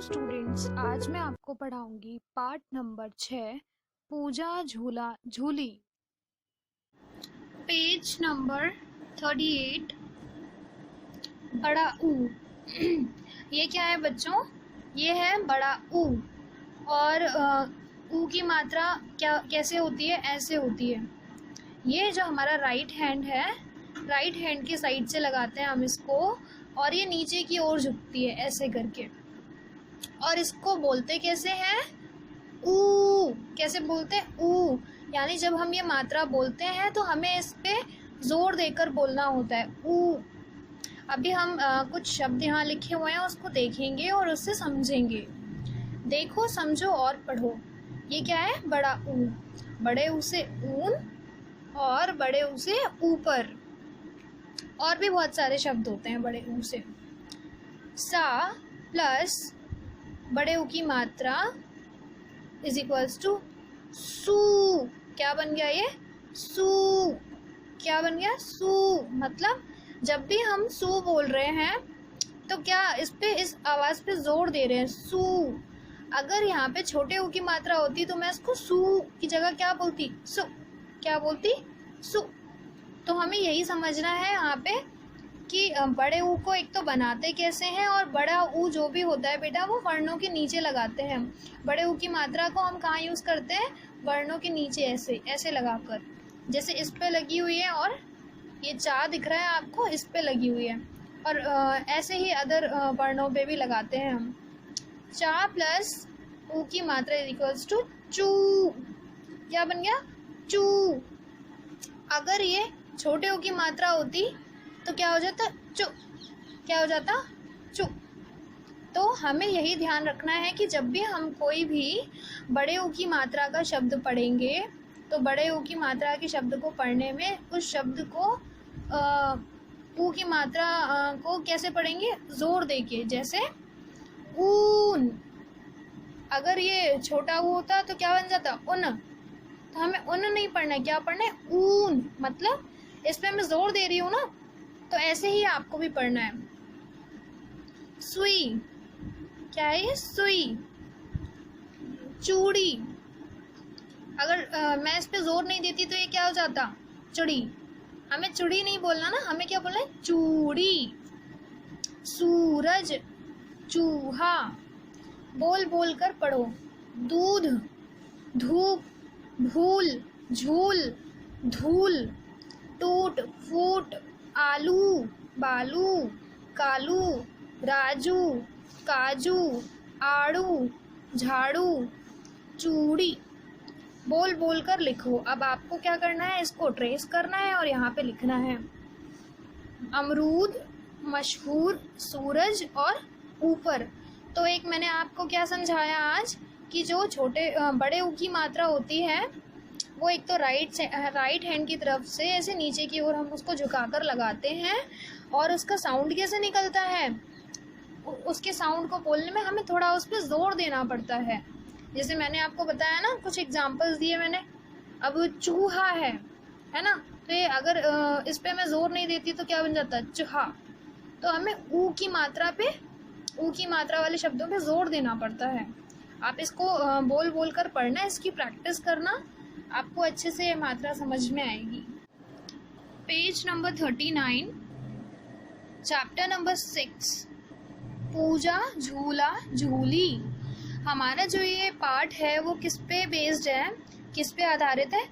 Students, आज मैं आपको पढ़ाऊंगी पार्ट नंबर 6 पूजा झूला झूली। पेज नंबर 38 बड़ा ऊ। ये क्या है बच्चों? ये है बड़ा ऊ। और ऊ की मात्रा कैसे होती है? ऐसे होती है। ये जो हमारा राइट हैंड है, राइट हैंड की साइड से लगाते हैं हम इसको, और ये नीचे की ओर झुकती है ऐसे करके। और इसको बोलते कैसे हैं? ऊ। कैसे बोलते हैं? ऊ। यानी जब हम ये मात्रा बोलते हैं तो हमें इस पे जोर देकर बोलना होता है, ऊ। अभी हम कुछ शब्द यहाँ लिखे हुए हैं, उसको देखेंगे और उससे समझेंगे। देखो, समझो और पढ़ो। ये क्या है? बड़ा ऊ। बड़े ऊ से ऊन और बड़े ऊ से ऊपर। और भी बहुत सारे शब्द होते हैं बड़े ऊ से। सा प्लस बड़े ऊ की मात्रा इज इक्वल्स टू सू। क्या बन गया ये? सू। क्या बन गया? सू। मतलब जब भी हम सू बोल रहे हैं तो क्या इस आवाज़ पे जोर दे रहे हैं, सू। अगर यहाँ पे छोटे ऊ की मात्रा होती तो मैं इसको सू की जगह क्या बोलती? सू। क्या बोलती? सू। तो हमें यही समझना है यहाँ पे कि बड़े ऊ को एक तो बनाते कैसे हैं, और बड़ा ऊ जो भी होता है बेटा वो वर्णों के नीचे लगाते हैं। बड़े ऊ की मात्रा को हम कहाँ यूज़ करते हैं? वर्णों के नीचे, ऐसे ऐसे लगाकर। जैसे इस पे लगी हुई है, और ये चा दिख रहा है आपको, इस पे लगी हुई है। और ऐसे ही अदर वर्णों पे भी लगाते हैं हम। चा प्लस ऊ की मात्रा इक्वल्स टू चू। क्या बन गया? चू। अगर ये छोटे ऊ की मात्रा होती तो क्या हो जाता? चु। क्या हो जाता? चु। तो हमें यही ध्यान रखना है कि जब भी हम कोई भी बड़े ऊ की मात्रा का शब्द पढ़ेंगे तो बड़े ऊ की मात्रा के शब्द को पढ़ने में उस शब्द को ऊ की मात्रा को कैसे पढ़ेंगे? जोर देके। जैसे ऊन। अगर ये छोटा ऊ होता तो क्या बन जाता? उन। तो हमें उन नहीं पढ़ना है, क्या पढ़ना है? ऊन। मतलब इस पे मैं जोर दे रही हूँ ना, तो ऐसे ही आपको भी पढ़ना है। सुई। क्या है ये? सुई। चूड़ी। अगर मैं इस पे जोर नहीं देती तो ये क्या हो जाता? चूड़ी। हमें चूड़ी नहीं बोलना ना, हमें क्या बोलना है? चूड़ी। सूरज। चूहा। बोल बोल कर पढ़ो। दूध। धूप। भूल। झूल। धूल। टूट। फूट। आलू। बालू। कालू। राजू। काजू। आड़ू। झाड़ू। चूड़ी। बोल बोल कर लिखो। अब आपको क्या करना है? इसको ट्रेस करना है और यहाँ पे लिखना है। अमरूद, मशहूर, सूरज और ऊपर। तो एक मैंने आपको क्या समझाया आज कि जो बड़े ऊ की मात्रा होती है वो एक तो राइट हैंड की तरफ से ऐसे नीचे की ओर हम उसको झुकाकर लगाते हैं, और उसका साउंड कैसे निकलता है? उसके साउंड को बोलने में हमें थोड़ा उस पर जोर देना पड़ता है। जैसे मैंने आपको बताया ना, कुछ एग्जांपल्स दिए मैंने। अब चूहा है ना, तो ये अगर इस पे मैं जोर नहीं देती तो क्या बन जाता? चूहा। तो हमें ऊ की मात्रा वाले शब्दों पे जोर देना पड़ता है। आप इसको बोल बोल कर पढ़ना, इसकी प्रैक्टिस करना, आपको अच्छे से मात्रा समझ में आएगी। पेज नंबर 39 चैप्टर नंबर 6 पूजा झूला झूली। हमारा जो ये पार्ट है वो किस पे बेस्ड है, किस पे आधारित है?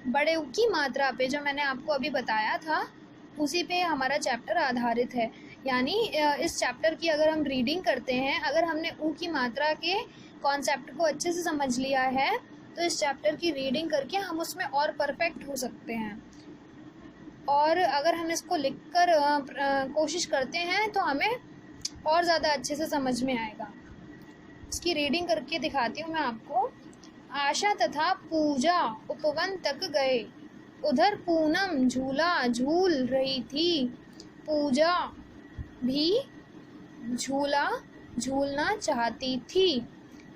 बड़े ऊ की मात्रा पे, जो मैंने आपको अभी बताया था उसी पे हमारा चैप्टर आधारित है। यानी इस चैप्टर की अगर हम रीडिंग करते हैं, अगर हमने ऊ की मात्रा के कॉन्सेप्ट को अच्छे से समझ लिया है तो इस चैप्टर की रीडिंग करके हम उसमें और परफेक्ट हो सकते हैं। और अगर हम इसको लिखकर कोशिश करते हैं तो हमें और ज़्यादा अच्छे से समझ में आएगा। इसकी रीडिंग करके दिखाती हूँ मैं आपको। आशा तथा पूजा उपवन तक गए, उधर पूनम झूला झूल रही थी। पूजा भी झूला झूलना चाहती थी।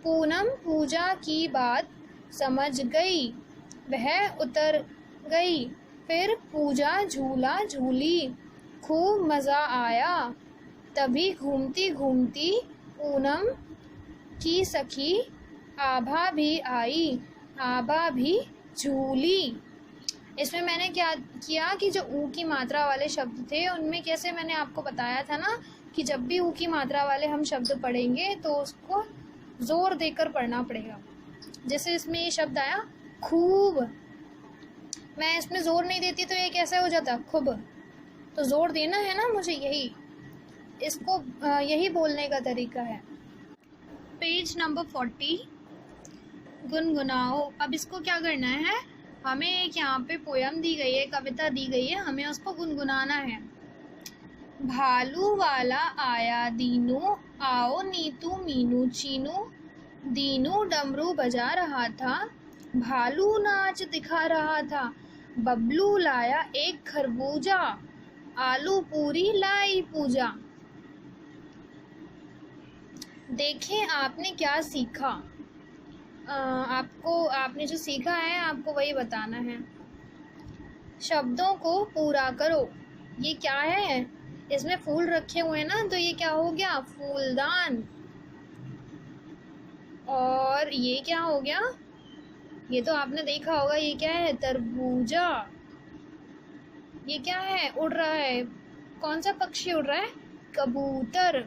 पूनम पूजा की बात समझ गई, वह उतर गई। फिर पूजा झूला झूली, खूब मज़ा आया। तभी घूमती घूमती पूनम की सखी आभा भी आई, आभा भी झूली। इसमें मैंने क्या किया कि जो ऊ की मात्रा वाले शब्द थे उनमें कैसे मैंने आपको बताया था ना कि जब भी ऊ की मात्रा वाले हम शब्द पढ़ेंगे तो उसको जोर देकर पढ़ना पड़ेगा। जैसे इसमें ये शब्द आया खूब, मैं इसमें जोर नहीं देती तो ये कैसा हो जाता खूब, तो जोर देना है ना मुझे, इसको यही बोलने का तरीका है। Page number 40 गुनगुनाओ। अब इसको क्या करना है, हमें एक यहाँ पे पोयम दी गई है, कविता दी गई है, हमें उसको गुनगुनाना है। भालू वाला आया दीनू, आओ नीतू मीनू चीनू, दीनू डमरू बजा रहा था, भालू नाच दिखा रहा था, बबलू लाया एक खरबूजा, आलू पूरी लाई पूजा। देखें आपने क्या सीखा, आपने जो सीखा है आपको वही बताना है। शब्दों को पूरा करो। ये क्या है, इसमें फूल रखे हुए हैं ना, तो ये क्या हो गया फूलदान। और ये क्या हो गया, ये तो आपने देखा होगा, ये क्या है तरबूजा। ये क्या है, उड़ रहा है, कौन सा पक्षी उड़ रहा है, कबूतर।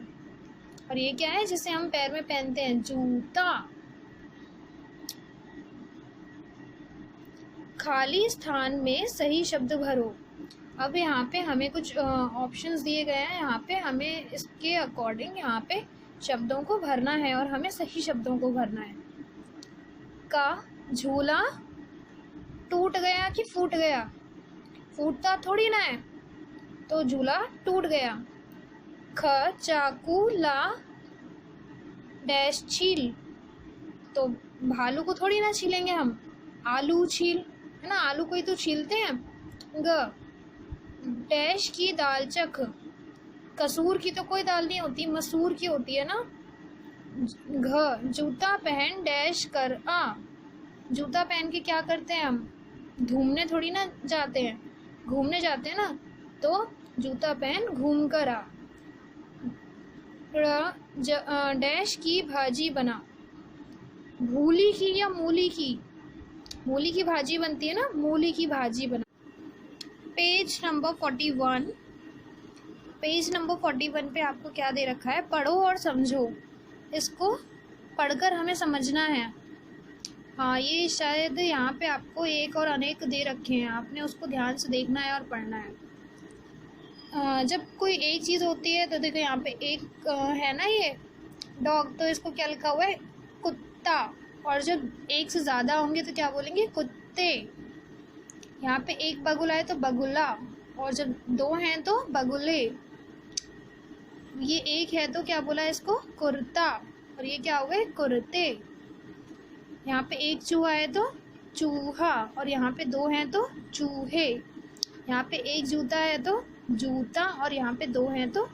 और ये क्या है जिसे हम पैर में पहनते हैं, जूता। खाली स्थान में सही शब्द भरो। अब यहाँ पे हमें कुछ ऑप्शंस दिए गए हैं, यहाँ पे हमें इसके अकॉर्डिंग यहाँ पे शब्दों को भरना है और हमें सही शब्दों को भरना है। का झूला टूट गया कि फूट गया, फूटता थोड़ी ना है, तो झूला टूट गया। ख चाकू ला डैश छील, तो भालू को थोड़ी ना छीलेंगे हम, आलू छील, है ना, आलू को ही तो छीलते हैं। ग डैश की दाल चख, कसूर की तो कोई दाल नहीं होती, मसूर की होती है ना। घ जूता पहन डैश कर आ, जूता पहन के क्या करते हैं हम, घूमने थोड़ी ना जाते हैं, घूमने जाते हैं ना, तो जूता पहन घूम कर आ। डैश की भाजी बना, भूली की या मूली की, मूली की भाजी बनती है ना, मूली की भाजी बना। पेज नंबर 41, पेज नंबर 41 पे आपको क्या दे रखा है, पढ़ो और समझो। इसको पढ़कर हमें समझना है। हाँ, ये शायद यहाँ पे आपको एक और अनेक दे रखे हैं, आपने उसको ध्यान से देखना है और पढ़ना है। जब कोई एक चीज़ होती है तो देखो यहाँ पे एक है ना ये डॉग, तो इसको क्या लिखा हुआ है, कुत्ता। और जब एक से ज़्यादा होंगे तो क्या बोलेंगे, कुत्ते। यहाँ पे एक बगुला है तो बगुला, और जब दो हैं तो बगुले। ये एक है तो क्या बोला इसको, कुर्ता, और ये क्या हो गए, कुर्ते। यहाँ पे एक चूहा है तो चूहा, और यहाँ पे दो हैं तो चूहे। यहाँ पे एक जूता है तो जूता, और यहाँ पे दो हैं तो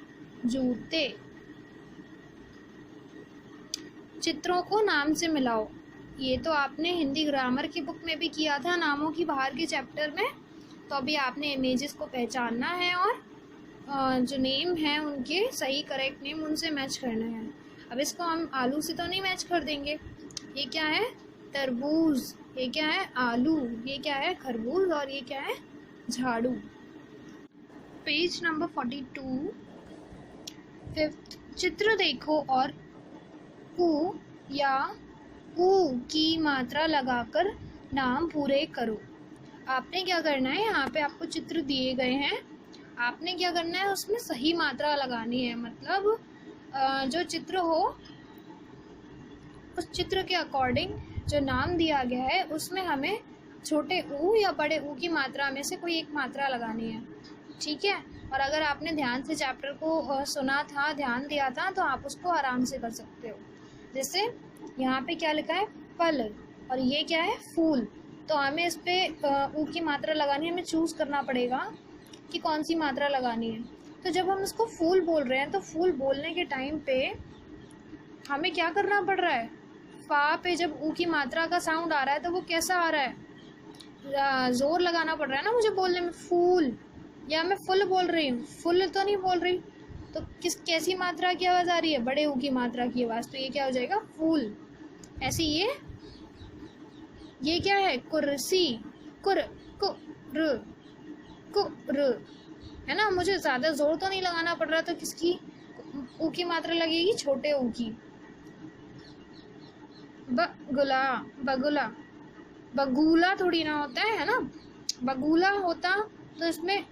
जूते। चित्रों को नाम से मिलाओ। ये तो आपने हिंदी ग्रामर की बुक में भी किया था, नामों की बाहर के चैप्टर में। तो अभी आपने इमेजेस को पहचानना है और जो नेम है उनके सही करेक्ट नेम उनसे मैच करना है। अब इसको हम आलू से तो नहीं मैच कर देंगे। ये क्या है, तरबूज। ये क्या है, आलू। ये क्या है, खरबूज। और ये क्या है, झाड़ू। पेज नंबर 42, फिफ्थ, चित्र देखो और ऊ या ऊ की मात्रा लगाकर नाम पूरे करो। आपने क्या करना है, यहाँ पे आपको चित्र दिए गए हैं, आपने क्या करना है, उसमें सही मात्रा लगानी है। मतलब जो चित्र हो उस चित्र के अकॉर्डिंग जो नाम दिया गया है उसमें हमें छोटे ऊ या बड़े ऊ की मात्रा में से कोई एक मात्रा लगानी है, ठीक है। और अगर आपने ध्यान से चैप्टर को सुना था, ध्यान दिया था, तो आप उसको आराम से कर सकते हो। जैसे यहाँ पे क्या लिखा है, फल, और ये क्या है, फूल। तो हमें इस पे ऊ की मात्रा लगानी है, हमें चूज़ करना पड़ेगा कि कौन सी मात्रा लगानी है। तो जब हम इसको फूल बोल रहे हैं तो फूल बोलने के टाइम पे हमें क्या करना पड़ रहा है, फा पे जब ऊ की मात्रा का साउंड आ रहा है तो वो कैसा आ रहा है, जोर लगाना पड़ रहा है ना मुझे बोलने में, फूल। या मैं फुल बोल रही हूँ, फुल तो नहीं बोल रही, तो कैसी मात्रा की आवाज़ आ रही है? बड़े ऊ की मात्रा की आवाज़। तो ये क्या हो जाएगा? फूल। ऐसे ये क्या है? कुर्सी। कुर कुर है ना। मुझे ज़्यादा जोर तो नहीं लगाना पड़ रहा, तो किसकी ऊ की मात्रा लगेगी? छोटे ऊ की। बगुला। बगुला बगुला थोड़ी ना होता है ना। बगुला होता तो इसमें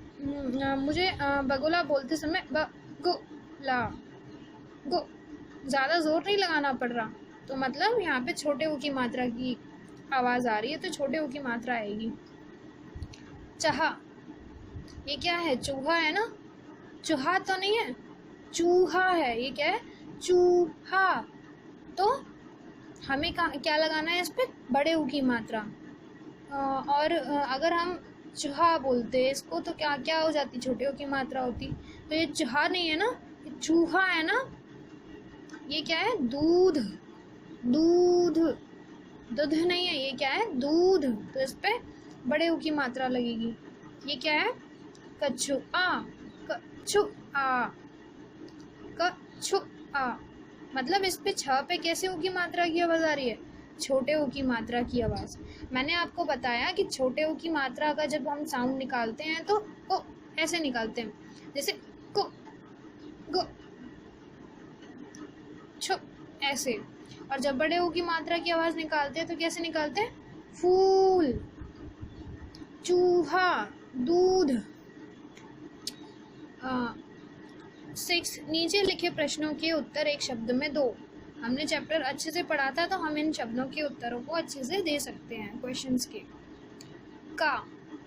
मुझे बगुला बोलते समय बगुला गो ज़्यादा जोर नहीं लगाना पड़ रहा, तो मतलब यहाँ पे छोटे ऊ की मात्रा की आवाज़ आ रही है, तो छोटे ऊ की मात्रा आएगी। चहा। ये क्या है? चूहा है ना। चूहा तो नहीं है, चूहा है। ये क्या है? चूहा। तो हमें क्या लगाना है इस पे? बड़े ऊ की मात्रा। और अगर हम चूहा बोलते इसको तो क्या क्या हो जाती? छोटे ऊ की मात्रा होती। तो ये चूहा नहीं है ना, ये चूहा है ना। ये क्या है? दूध। दूध दूध नहीं है, ये क्या है? दूध। तो इस पे बड़े ऊ की मात्रा लगेगी। ये क्या है? कछुआ। कछुआ कछुआ। मतलब इस पे छ पे कैसे ऊ की मात्रा की आवाज़ आ रही है? छोटे ऊ की मात्रा की आवाज़। मैंने आपको बताया कि छोटे ऊ की मात्रा का जब हम साउंड निकालते हैं तो ओ ऐसे निकालते हैं, जैसे को गो छो ऐसे। और जब बड़े ऊ की मात्रा की आवाज़ निकालते हैं तो कैसे निकालते हैं? फूल, चूहा, दूध। 6 नीचे लिखे प्रश्नों के उत्तर एक शब्द में दो। हमने चैप्टर अच्छे से पढ़ा था, तो हम इन शब्दों के उत्तरों को अच्छे से दे सकते हैं क्वेश्चंस के। का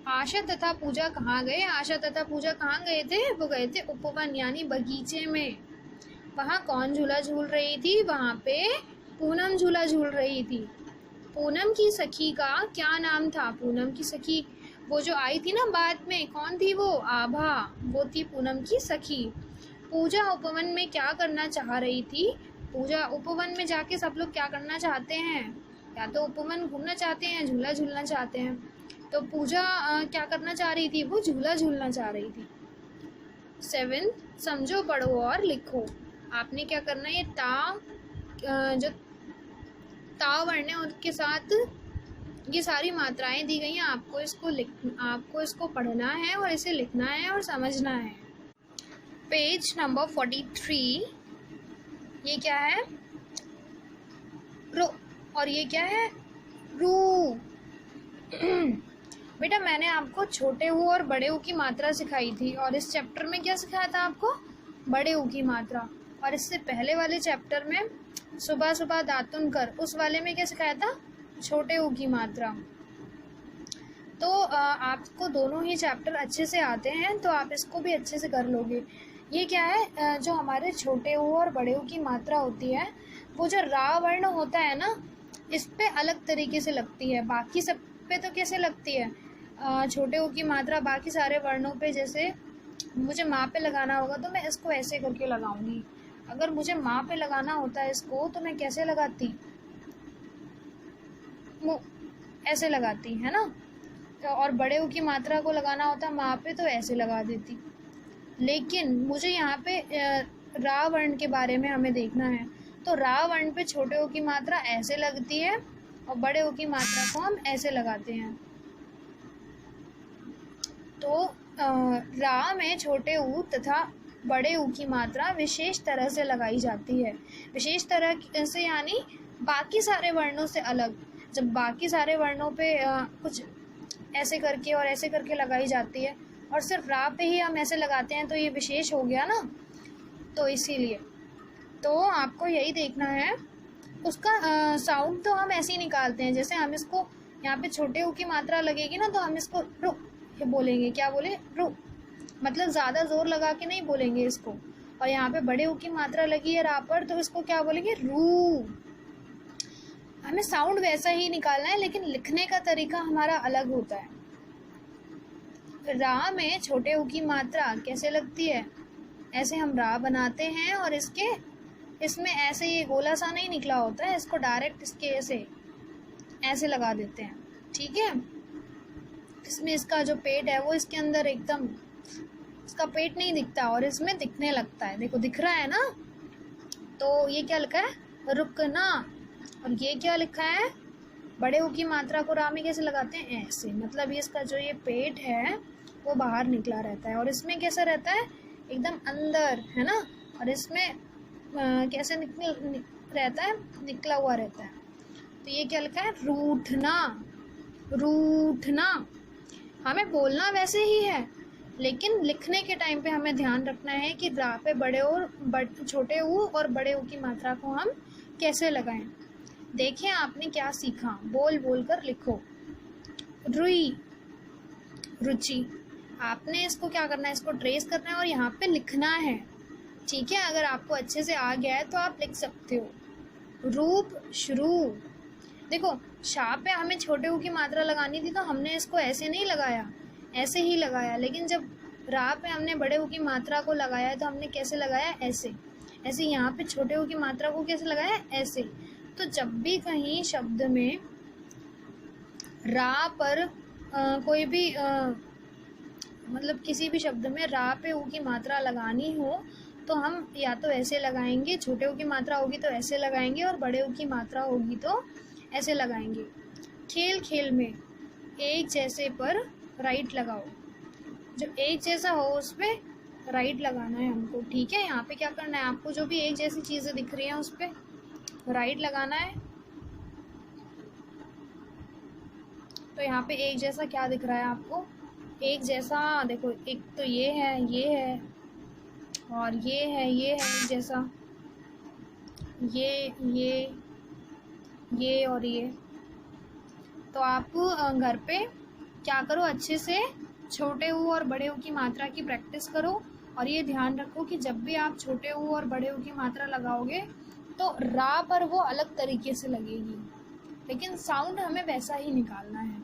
आशा तथा पूजा कहाँ गए? आशा तथा पूजा कहाँ गए थे? वो गए थे उपवन यानी बगीचे में। वहाँ कौन झूला झूल रही थी? वहाँ पे पूनम झूला झूल रही थी। पूनम की सखी का क्या नाम था? पूनम की सखी वो जो आई थी ना बाद में, कौन थी वो? आभा। वो थी पूनम की सखी। पूजा उपवन में क्या करना चाह रही थी? पूजा उपवन में जाके सब लोग क्या करना चाहते हैं? या तो उपवन घूमना चाहते हैं, झूला झूलना चाहते हैं। तो पूजा क्या करना चाह रही थी? वो झूला झूलना चाह रही थी। 7 समझो, पढ़ो और लिखो। आपने क्या करना है? ये जो ता वर्ण है उसके साथ ये सारी मात्राएं दी गई हैं, आपको इसको पढ़ना है और इसे लिखना है और समझना है। Page number 43। ये क्या है? रो। और ये क्या है? रू। बेटा मैंने आपको छोटे ऊ और बड़े ऊ की मात्रा सिखाई थी, और इस चैप्टर में क्या सिखाया था आपको? बड़े ऊ की मात्रा। और इससे पहले वाले चैप्टर में सुबह सुबह दातुन कर, उस वाले में क्या सिखाया था? छोटे ऊ की मात्रा। तो आपको दोनों ही चैप्टर अच्छे से आते हैं, तो आप इसको भी अच्छे से कर लोगे। ये क्या है? जो हमारे छोटे ऊ और बड़े ऊ की मात्रा होती है, वो जो रा वर्ण होता है ना, इस पे अलग तरीके से लगती है। बाकी सब पे तो कैसे लगती है? छोटे ऊ की मात्रा बाकी सारे वर्णों पे, जैसे मुझे माँ पे लगाना होगा तो मैं इसको ऐसे करके लगाऊंगी। अगर मुझे माँ पे लगाना होता है इसको, तो मैं कैसे लगाती? ऐसे लगाती, है ना। तो और बड़े ऊ की मात्रा को लगाना होता माँ पे तो ऐसे लगा देती। लेकिन मुझे यहाँ पे रा वर्ण के बारे में हमें देखना है, तो रा वर्ण पे छोटे ऊ की मात्रा ऐसे लगती है और बड़े ऊ की मात्रा को हम ऐसे लगाते हैं। तो रा में छोटे ऊ तथा बड़े ऊ की मात्रा विशेष तरह से लगाई जाती है। विशेष तरह से यानी बाकी सारे वर्णों से अलग। जब बाकी सारे वर्णों पे कुछ ऐसे करके और ऐसे करके लगाई जाती है, और सिर्फ रा पे ही हम ऐसे लगाते हैं, तो ये विशेष हो गया ना। तो इसीलिए तो आपको यही देखना है। उसका साउंड तो हम ऐसे ही निकालते हैं, जैसे हम इसको यहाँ पे छोटे ऊ की मात्रा लगेगी ना, तो हम इसको रू बोलेंगे। क्या बोले? रू। मतलब ज़्यादा जोर लगा के नहीं बोलेंगे इसको। और यहाँ पे बड़े ऊ की मात्रा लगी है रा पर, तो इसको क्या बोलेंगे? रू। हमें साउंड वैसा ही निकालना है, लेकिन लिखने का तरीका हमारा अलग होता है। रा में छोटे ऊ की मात्रा कैसे लगती है? ऐसे हम रा बनाते हैं, और इसमें ऐसे ये गोला सा नहीं निकला होता है, इसको डायरेक्ट इसके ऐसे लगा देते हैं। ठीक है। इसमें इसका जो पेट है वो इसके अंदर एकदम इसका पेट नहीं दिखता और इसमें दिखने लगता है। देखो दिख रहा है ना। तो ये क्या लिखा है, रुकना। और ये क्या लिखा है, बड़े ऊ की मात्रा को रा में कैसे लगाते हैं, ऐसे। मतलब ये इसका जो ये पेट है वो बाहर निकला रहता है और इसमें कैसा रहता है, एकदम अंदर, है ना। और इसमें कैसे रहता है, निकला हुआ रहता है। तो ये क्या लिखा है, रूठना। रूठना। हमें बोलना वैसे ही है, लेकिन लिखने के टाइम पे हमें ध्यान रखना है कि रा पे बड़े और छोटे ऊ और बड़े ऊ की मात्रा को हम कैसे लगाएं। देखें आपने क्या सीखा, बोल बोल कर लिखो। रुई, रुचि। आपने इसको क्या करना है, इसको ट्रेस करना है और यहाँ पे लिखना है। ठीक है, अगर आपको अच्छे से आ गया है तो आप लिख सकते हो। रूप, श्रु। देखो शा पे हमें छोटे ऊ की मात्रा लगानी थी तो हमने इसको ऐसे नहीं लगाया, ऐसे ही लगाया। लेकिन जब रा पे हमने बड़े ऊ की मात्रा को लगाया तो हमने कैसे लगाया, ऐसे। ऐसे यहाँ पे छोटे ऊ की मात्रा को कैसे लगाया, ऐसे। तो जब भी कहीं शब्द में रा पर कोई भी मतलब किसी भी शब्द में रा पे ऊ की मात्रा लगानी हो तो हम या तो ऐसे लगाएंगे, छोटे ऊ की मात्रा होगी तो ऐसे लगाएंगे और बड़े ऊ की मात्रा होगी तो ऐसे लगाएंगे। खेल खेल में एक जैसे पर राइट लगाओ। जो एक जैसा हो उस पर राइट लगाना है हमको। ठीक है, यहाँ पे क्या करना है, आपको जो भी एक जैसी चीज़ें दिख रही हैं उस पर राइट लगाना है। तो यहाँ पे एक जैसा क्या दिख रहा है आपको, एक जैसा देखो, एक तो ये है और ये है एक जैसा, ये और ये। तो आप घर पे क्या करो, अच्छे से छोटे ऊ और बड़े ऊ की मात्रा की प्रैक्टिस करो और ये ध्यान रखो कि जब भी आप छोटे ऊ और बड़े ऊ की मात्रा लगाओगे तो रा पर वो अलग तरीके से लगेगी, लेकिन साउंड हमें वैसा ही निकालना है।